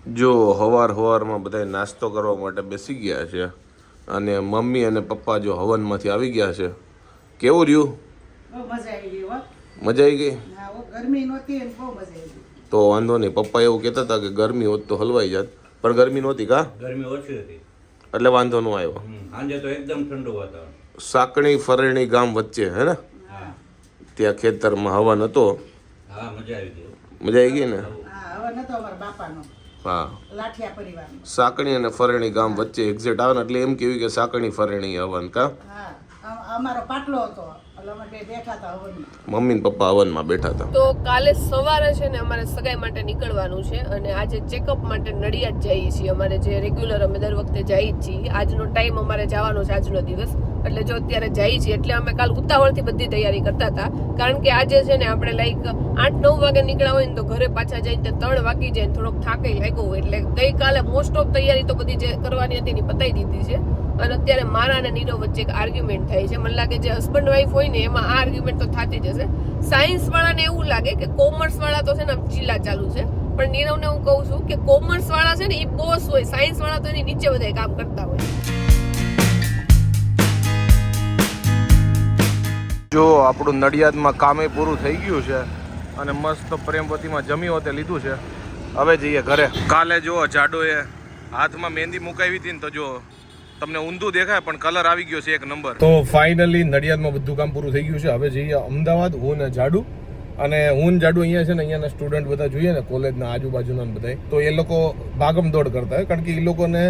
જો હવારમાં બધા નાસ્તો કરવા માટે બેસી ગયા છે અને મમ્મી અને પપ્પા જો હવનમાંથી આવી ગયા છે. કેવું રહ્યું? બહુ મજા આવી ગઈ હો. મજા આવી ગઈ? હા, ગરમી નહોતી અને બહુ મજા આવી ગઈ. તો વાંધો નહીં. પપ્પા એવું કહેતા હતા કે ગરમી હોત તો હલવાઈ જાત, પણ ગરમી નહોતી. કા ગરમી ઓછી હતી એટલે વાંધો ન આવ્યો. સાંજે તો એકદમ ઠંડુ વાતાવરણ. સાકણી ફરણી ગામ વચ્ચે હે ને, હા ત્યાં ખેતરમાં હવન હતો. હા, મજા આવી ગઈ. મજા આવી ગઈ ને? હા, હવે નતો અમારા બાપાનો હા, લાઠિયા પરિવારનો. સાકણી અને ફરણી ગામ વચ્ચે એક્ઝેક્ટ આવે ને એટલે એમ કેવી કે સાકણી ફરણી હવન. કા હા, અમારો પાટલો હતો એટલે અમે બે બેઠા હતા હવનમાં. મમ્મી ને પપ્પા હવનમાં બેઠા હતા. તો કાલે સવારે છે ને અમારે સગાઈ માટે નીકળવાનું છે અને આજે ચેકઅપ માટે નડિયાદ જઈએ છીએ. અમારે જે રેગ્યુલર અમે દર વખતે જઈએ જ છીએ. આજનો ટાઈમ અમારે જવાનો છે, આજનો દિવસ. એટલે જો અત્યારે જઈએ છીએ એટલે અમે કાલ ઉતાવળથી બધી તૈયારી કરતા હતા, કારણ કે આજે છે ને આપણે લાઈક 8-9 વાગે નીકળ્યા હોય ને તો ઘરે પાછા જઈને 3 વાગી જાય ને થોડોક થાકી લાગ્યો હોય. એટલે ગઈકાલે મોસ્ટ ઓફ તૈયારી તો બધી જે કરવાની હતી ને પતાવી દીધી છે. અને અત્યારે મારા અને નીરવ વચ્ચે એક આર્ગ્યુમેન્ટ થાય છે. મને લાગે જે હસબન્ડ વાઈફ હોય ને એમાં આ આર્ગ્યુમેન્ટ તો થતી જ હશે. સાયન્સ વાળાને એવું લાગે કે કોમર્સ વાળા તો છે ને ચીલા ચાલુ છે, પણ નીરવને હું કહું છું કે કોમર્સ વાળા છે ને એ બોસ હોય, સાયન્સ વાળા તો એની નીચે બધા કામ કરતા હોય. જો આપણું નડિયાદમાં કામે પૂરું થઈ ગયું છે અને મસ્ત પ્રેમવતીમાં જમી હોતે લીધું છે. હવે જઈએ ઘરે. કાલે જો જાડોએ હાથમાં મહેંદી મુકાવી હતી ને તો જો તમને ઊંધું દેખાય પણ કલર આવી ગયો છે એક નંબર. તો ફાઇનલી નડિયાદમાં બધું કામ પૂરું થઈ ગયું છે. હવે જઈએ અમદાવાદ. હું ને જાડુ અને હું જાડુ અહીંયા છે ને અહીંયાના સ્ટુડન્ટ બધા જોઈએ ને કોલેજના આજુબાજુના બધા, તો એ લોકો ભાગમ દોડ કરતા હોય, કારણ કે એ લોકોને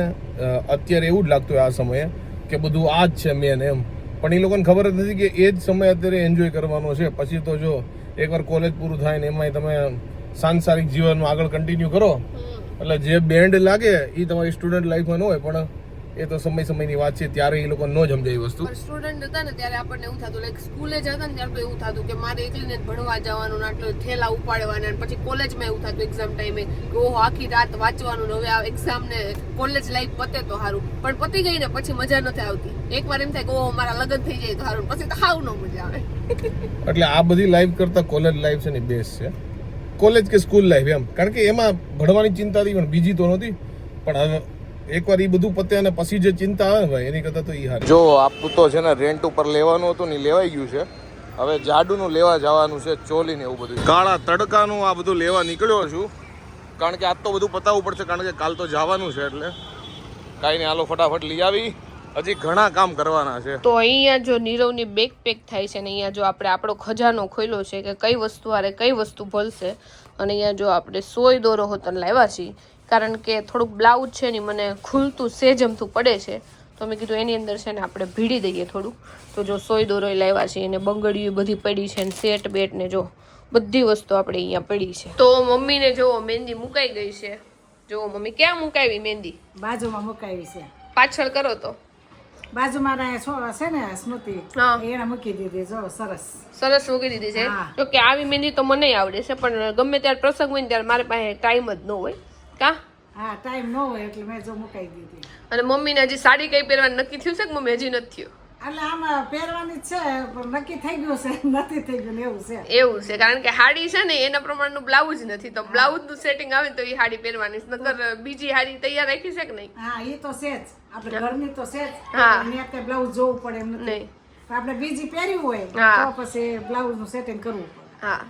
અત્યારે એવું જ લાગતું હોય આ સમયે કે બધું આ જ છે મેન એમ. પણ એ લોકોને ખબર જ નથી કે એ જ સમય અત્યારે એન્જોય કરવાનો છે. પછી તો જો એકવાર કોલેજ પૂરું થાય ને એમાંય તમે સાંસારિક જીવનમાં આગળ કન્ટિન્યુ કરો એટલે જે બેન્ડ લાગે એ તમારી સ્ટુડન્ટ લાઈફમાં ન હોય, પણ એ તો સમયની વાત છે. ત્યારે એ લોકો ન સમજાય એ વસ્તુ. સ્ટુડન્ટ હતા ને ત્યારે આપણને એવું થતું, લાઈક સ્કૂલે જતા ને ત્યારે તો એવું થતું કે મારે એકલીને ભણવા જવાનું, આટલો થેલા ઉપાડવાના. પછી કોલેજમાં એવું થતું એક્ઝામ ટાઈમે કે ઓહો આખી રાત વાંચવાનું, હવે આ એક્ઝામ ને કોલેજ લાઈફ પતે તો સારું. પણ પતી ગઈ ને પછી મજા નથી આવતી. એકવાર એમ થાય કે ઓહો મારા લગ્ન થઈ જાય તો સારું, પછી તો હાવ ન મજા આવે. એટલે આ બધી લાઈફ કરતા કોલેજ લાઈફ છે ને બેસ્ટ છે. કોલેજ કે સ્કૂલ લાઈફ એમ, કારણ કે એમાં ભણવાની ચિંતા હતી પણ બીજી તો નહોતી. પણ હવે એકવાર એ બધું પતે અને પછી જે ચિંતા આવે ને ભાઈ એની કરતા તો એ હારી. જો આપું તો છે ને રેન્ટ ઉપર લેવાનું હતું ને લેવાઈ ગયું છે. હવે જાડુનું લેવા જવાનું છે, ચોલી ને એવું બધું. કાળા તડકાનું આ બધું લેવા નીકળ્યો છું, કારણ કે આજ તો બધું પતાવવું પડશે, કારણ કે કાલ તો જવાનું છે. એટલે કાંઈ નહીં, હાલો ફટાફટ લઈ આવી. હજી ઘણા કામ કરવાના છે. તો અહીંયા જો નીરવની બેગ પેક થાય છે ને અહીંયા જો આપણે આપણો ખજાનો ખોલ્યો છે કે કઈ વસ્તુ આરે કઈ વસ્તુ ભલશે. અને અહીંયા જો આપણે સોય દોરો હોતન લાવ્યા છીએ, કારણ કે થોડુંક બ્લાઉઝ છે ને મને ખુલતું સેજમતું પડે છે, તો મેં કીધું એની અંદર છે ને આપણે ભીડી દઈએ થોડું. તો જો સોય દોરો લાવ્યા છે અને બંગડીઓ બધી પડી છે ને સેટ બેટ ને જો બધી વસ્તુ આપણે અહીંયા પડી છે. તો મમ્મીને જો મહેંદી મુકાઈ ગઈ છે. જો મમ્મી ક્યાં મુકાવી મહેંદી? બાજુમાં મુકાવી છે. પાછળ કરો તો બાજુમાં છે ને સ્મૃતિ, એને મૂકી દીધી. જો સરસ સરસ મૂકી દીધી છે. જો કે આવી મહેંદી તો મને આવડે છે, પણ ગમે ત્યારે પ્રસંગ હોય ને ત્યારે મારી પાસે ટાઈમ જ ન હોય. કા હા, ટાઈમ ન હોય એટલે મેં જો મુકાઈ દીધી. અને મમ્મીને હજી સાડી કઈ પહેરવાનું નક્કી થયું છે કે મમ્મી હજી નથી થયું? એટલે આમાં પહેરવાની જ છે પણ નક્કી થઈ ગયું છે, નથી થઈ ગયું એવું છે. એવું છે, કારણ કે હાડી છે ને એના પ્રમાણનું બ્લાઉઝ નથી, તો બ્લાઉઝ નું સેટિંગ આવે તો એ હાડી પહેરવાની. નકર બીજી હાડી તૈયાર રાખી છે કે નહીં? હા, એ તો છે જ. આપણે ઘરની તો છે જ. હા, ત્યાં બ્લાઉઝ જોવું પડે એમ નથી. આપણે બીજી પહેર્યું હોય તો પછી બ્લાઉઝ નું સેટિંગ કરવું પડે. હા,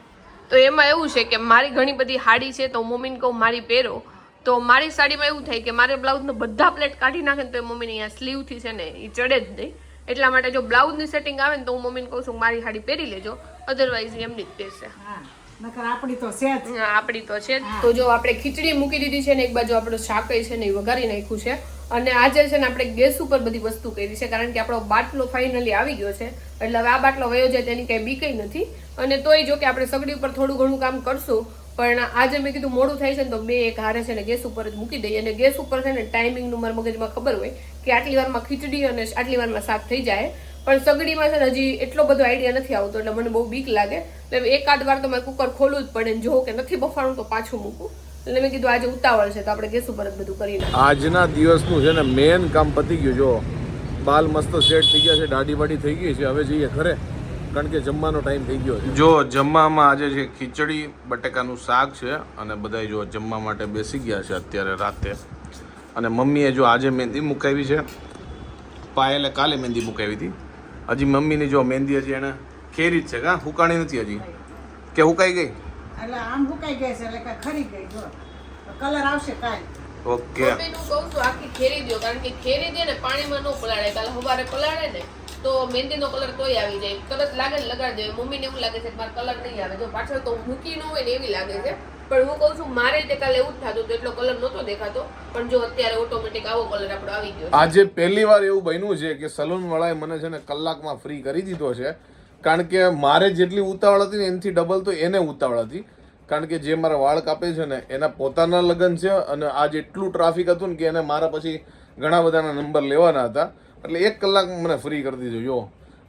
તો એમાં એવું છે કે મારી ઘણી બધી હાડી છે, તો મમ્મીને કહું મારી પહેરો. તો મારી સાડીમાં એવું થાય કે મારે બ્લાઉઝનો બધા પ્લેટ કાઢી નાખે ને તો મમ્મીને અહીંયા સ્લીવથી છે ને એ ચડે જ નહીં. એટલા માટે જો બ્લાઉઝની સેટિંગ આવે ને તો હું મમ્મીને કહું છું મારી સાડી પહેરી લેજો, અધરવાઇઝ એમની જ પહેરશે. આપણી તો છે જ. આપણી તો છે જ. તો જો આપણે ખીચડી મૂકી દીધી છે ને એક બાજુ આપણું શાકઈ છે ને એ વઘારી નાખ્યું છે. અને આજે છે ને આપણે ગેસ ઉપર બધી વસ્તુ કરી છે, કારણ કે આપણો બાટલો ફાઇનલી આવી ગયો છે. એટલે હવે આ બાટલો વયો જાય તેની કઈ બીક નથી. અને તોય જો કે આપણે સગડી ઉપર થોડું ઘણું કામ કરશું, પણ આજે મેં કીધું મોડું થાય છે ને તો બે એક હારે છે ને ગેસ ઉપર જ મૂકી દઈએ. અને ગેસ ઉપર છે ને ટાઈમિંગનું મારા મગજમાં ખબર હોય કે આટલી વારમાં ખીચડી અને આટલી વારમાં શાક થઈ જાય. પણ સગડીમાં છે ને હજી એટલો બધો આઈડિયા નથી આવતો, એટલે મને બહુ બીક લાગે. એટલે એકાદ વાર તો મારે કુકર ખોલવું જ પડે, જો કે નથી બફાણું તો પાછું મૂકું. એટલે મેં કીધું આજે ઉતાવળ છે તો આપણે ગેસ ઉપર જ બધું કરી નાખીએ. આજના દિવસનું છે ને મેન કામ પતી ગયું. જો બાલ મસ્ત સેટ થઈ ગયા છે, દાઢી બાડી થઈ ગઈ છે. હવે જઈએ ઘરે કારણ કે જમવાનો ટાઈમ થઈ ગયો છે. જો જમવામાં આજે છે ખીચડી બટેકાનું શાક છે અને બધા જો જમવા માટે બેસી ગયા છે અત્યારે રાતે. અને મમ્મીએ જો આજે મહેંદી મુકાવી છે, પાયલે કાલે મહેંદી મુકાવી હતી. હજી મમ્મીની જો મહેંદી હજી એને ખેરી જ છે કા, હુકાણી નથી હજી કે હુકાઈ ગઈ? એટલે આમ હુકાઈ ગઈ છે એટલે કે ખરી ગઈ જો કલર આવશે કાલ. ઓકે મમ્મીનું કહું છું આખી ખેરી દો, કારણ કે ખેરી દે ને પાણીમાં ન પલાળે. કાલે સવારે પલાળે ને તો મહેંદીનો કલર તોય આવી જાય. તરત લાગે ને લગાડી દે. મમ્મીને એવું લાગે છે કે મારો કલર નહીં આવે, જો પાછળ તો મૂકી ન હોય ને એવી લાગે છે. પણ હું કહું છું મારે તે કાલે એવું જ થતું, તો એટલો કલર નહોતો દેખાતો. પણ જો અત્યારે ઓટોમેટિક આવો કલર આપણો આવી ગયો છે. આજે પહેલી વાર એવું બન્યું છે કે સલૂન વાળાએ મને છે ને કલાકમાં ફ્રી કરી દીધો છે. કારણ કે મારે જેટલી ઉતાવળ હતી ને એનાથી ડબલ તો એને ઉતાવળ હતી. કારણ કે જે મારા વાળ કાપે છે ને એના પોતાના લગ્ન છે અને આજ એટલું ટ્રાફિક હતું ને કે એને મારા પછી ઘણા બધાના નંબર લેવાના હતા. એટલે 1 કલાક મને ફ્રી કરી દીધું. જો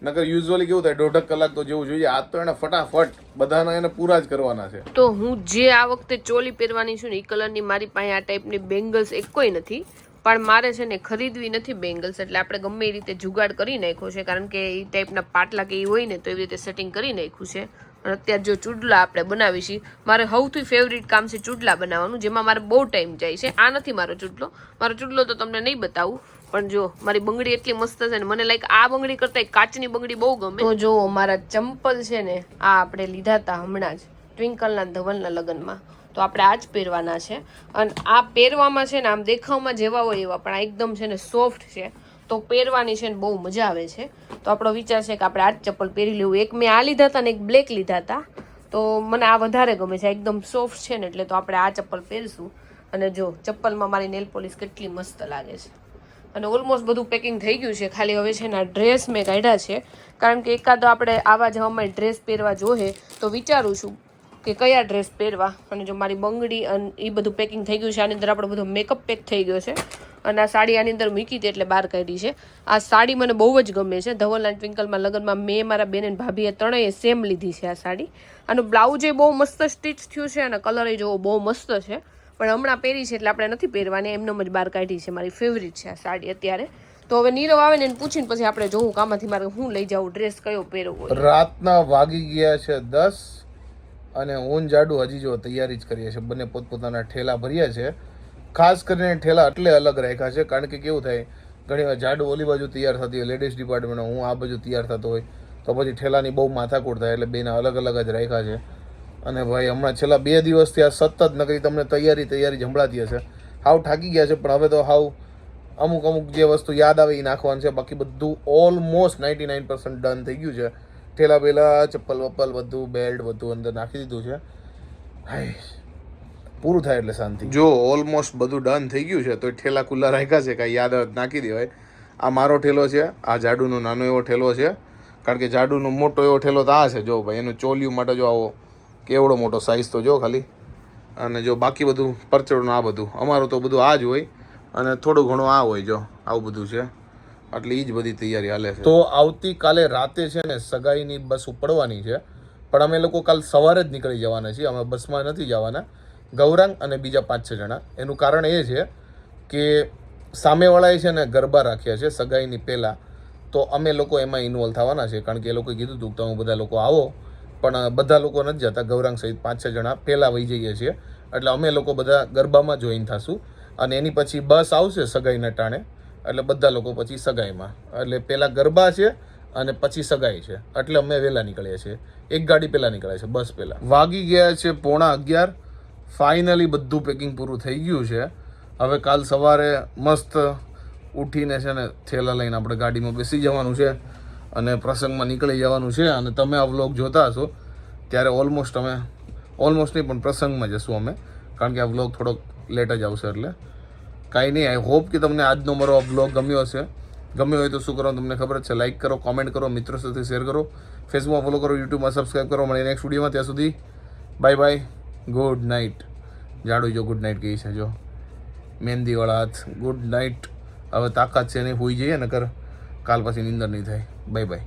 નકર યુઝ્યુઅલી કેવું થાય 1.5 કલાક તો જેવું જોઈએ. આજ તો એને ફટાફટ બધાના એને પૂરા જ કરવાના છે. તો હું જે આ વખતે ચોલી પહેરવાની છું ને એ કલરની મારી પાસે આ ટાઈપની બેંગલ્સ એકોય નથી. પણ મારે છે ને ખરીદવી નથી બેંગલ્સ, એટલે આપણે ગમે એ રીતે જુગાડ કરી નાખ્યો છે. કારણ કે એ ટાઈપના પાટલા કે એ હોય ને તો એવી રીતે સેટિંગ કરી નાખ્યું છે. અને અત્યારે જો ચૂડલા આપણે બનાવી છીએ, મારે સૌથી ફેવરિટ કામ છે ચૂડલા બનાવવાનું, જેમાં મારે બહુ ટાઈમ જાય છે. આ નથી મારો ચૂડલો. મારો ચૂડલો તો તમને નહીં બતાવું, પણ જો મારી બંગડી એટલી મસ્ત છે ને મને લાઈક આ બંગડી કરતા કાચની બંગડી બહુ ગમે. તો જો મારા ચંપલ છે ને આ આપણે લીધા હતા હમણાં જ ટ્વિંકલના ધવલના લગ્નમાં, તો આપણે આ જ પહેરવાના છે. અને આ પહેરવામાં છે ને આમ દેખાવમાં જેવા હોય એવા, પણ આ એકદમ છે ને સોફ્ટ છે, તો પહેરવાની છે ને બહુ મજા આવે છે. તો આપણો વિચાર છે કે આપણે આ જ ચપ્પલ પહેરી લેવું. એક મેં આ લીધા હતા ને એક બ્લેક લીધા હતા, તો મને આ વધારે ગમે છે. એકદમ સોફ્ટ છે ને એટલે તો આપણે આ ચપ્પલ પહેરશું. અને જો ચપ્પલમાં મારી નેલ પોલિશ કેટલી મસ્ત લાગે છે. અને ઓલમોસ્ટ બધું પેકિંગ થઈ ગયું છે. ખાલી હવે છે ને આ ડ્રેસ મેં કાઢ્યા છે, કારણ કે એકાદો આપણે આવા જવામાં ડ્રેસ પહેરવા જોઈએ તો વિચારું છું કે કયા ડ્રેસ પહેરવા. અને જો મારી બંગડી અને એ બધું પેકિંગ થઈ ગયું છે. આની અંદર આપણો બધો મેકઅપ પેક થઈ ગયો છે. અને આ સાડી આની અંદર મૂકી હતી એટલે બહાર કાઢી છે. આ સાડી મને બહુ જ ગમે છે. ધવલના ટ્વિંકલમાં લગ્નમાં મેં, મારા બેન અને ભાભીએ ત્રણેય સેમ લીધી છે આ સાડી. આનું બ્લાઉઝ એ બહુ મસ્ત સ્ટીચ થયું છે અને કલર એ જોવો બહુ મસ્ત છે. પણ હમણાં પહેરી છે એટલે આપણે નથી પહેરવાની, એમને જ બહાર કાઢી છે. મારી ફેવરિટ છે આ સાડી અત્યારે. તો હવે નીરવ આવે ને એને પૂછીને પછી આપણે જોવું કામાંથી મારે હું લઈ જાઉં ડ્રેસ કયો પહેરવો. રાતના વાગી ગયા છે 10 અને હું જાડુ હજી જો તૈયારી જ કરીએ છીએ. બંને પોતપોતાના ઠેલા ભર્યા છે. ખાસ કરીને ઠેલા એટલે અલગ રાખ્યા છે કારણ કે કેવું થાય ઘણી વાર જાડુ ઓલી બાજુ તૈયાર થતી હોય લેડીઝ ડિપાર્ટમેન્ટ, હું આ બાજુ તૈયાર થતો હોય તો પછી ઠેલાની બહુ માથાકૂટ થાય. એટલે બેના અલગ અલગ જ રાખ્યા છે. અને ભાઈ હમણાં છેલ્લા 2 દિવસથી આ સતત નકરી તમને તૈયારી જ સંભળાતી હશે. હાવ થાકી ગયા છે, પણ હવે તો હાવ અમુક જે વસ્તુ યાદ આવે એ નાખવાનું છે. બાકી બધું ઓલમોસ્ટ 99% ડન થઈ ગયું છે. ઠેલા પેલા ચપ્પલ વપ્પલ બધું બેલ્ટ બધું અંદર નાખી દીધું છે. હાય પૂરું થાય એટલે શાંતિ. જો ઓલમોસ્ટ બધું ડન થઈ ગયું છે તો ઠેલા ખુલ્લા રાખ્યા છે, કાંઈ યાદ આવે નાખી દેવાય. આ મારો ઠેલો છે, આ જાડુનો નાનો એવો ઠેલો છે. કારણ કે જાડુનો મોટો એવો ઠેલો તો આ છે. જો ભાઈ એનું ચોલિયું માટે જો આવો કેવડો મોટો સાઇઝ તો જો ખાલી. અને જો બાકી બધું પરચડનું આ બધું અમારું તો બધું આ જ હોય અને થોડું ઘણું આ હોય. જો આવું બધું છે એટલે એ જ બધી તૈયારી હાલે છે. તો આવતીકાલે રાતે છે ને સગાઈની બસ ઉપડવાની છે, પણ અમે લોકો કાલ સવારે જ નીકળી જવાના છીએ. અમે બસમાં નથી જવાના, ગૌરાંગ અને બીજા 5-6 જણા. એનું કારણ એ છે કે સામેવાળાએ છે ને ગરબા રાખ્યા છે સગાઈની પહેલાં, તો અમે લોકો એમાં ઇન્વોલ્વ થવાના છે. કારણ કે એ લોકોએ કીધું હતું કે તમે બધા લોકો આવો, પણ બધા લોકો નથી જતા. ગૌરાંગ સહિત 5-6 જણા પહેલાં વહી જઈએ છીએ. એટલે અમે લોકો બધા ગરબામાં જોઈન થશું અને એની પછી બસ આવશે સગાઈના ટાણે, એટલે બધા લોકો પછી સગાઈમાં. એટલે પહેલાં ગરબા છે અને પછી સગાઈ છે, એટલે અમે વહેલા નીકળ્યા છીએ. એક ગાડી પહેલાં નીકળ્યા છે, બસ પહેલાં. વાગી ગયા છે 11:15. ફાઇનલી બધું પેકિંગ પૂરું થઈ ગયું છે. હવે કાલ સવારે મસ્ત ઉઠીને છે ને થેલા લઈને આપણે ગાડીમાં બેસી જવાનું છે અને પ્રસંગમાં નીકળી જવાનું છે. અને તમે આ વ્લોગ જોતા હશો ત્યારે ઓલમોસ્ટ નહીં પણ પ્રસંગમાં જશું અમે, કારણ કે આ વ્લોગ થોડોક લેટ જ આવશે. એટલે કાંઈ નહીં. આઈ હોપ કે તમને આજનો મારો આ વ્લોગ ગમ્યો હશે. ગમ્યો હોય તો શું કરવાનું તમને ખબર જ છે. લાઇક કરો, કોમેન્ટ કરો, મિત્રો સાથે શેર કરો, ફેસબુકમાં ફોલો કરો, યુટ્યુબમાં સબસ્ક્રાઈબ કરો. મળીએ નેક્સ્ટ વિડીયોમાં. ત્યાં સુધી બાય બાય, ગુડ નાઇટ. જાડુ જો ગુડ નાઇટ કહી છે, જો મહેંદીવાળા હાથ. Good night. હવે તાકાત છે નહીં, હોઈ જઈએ નકર કાલ પછી નીંદર નહીં થાય. Bye bye.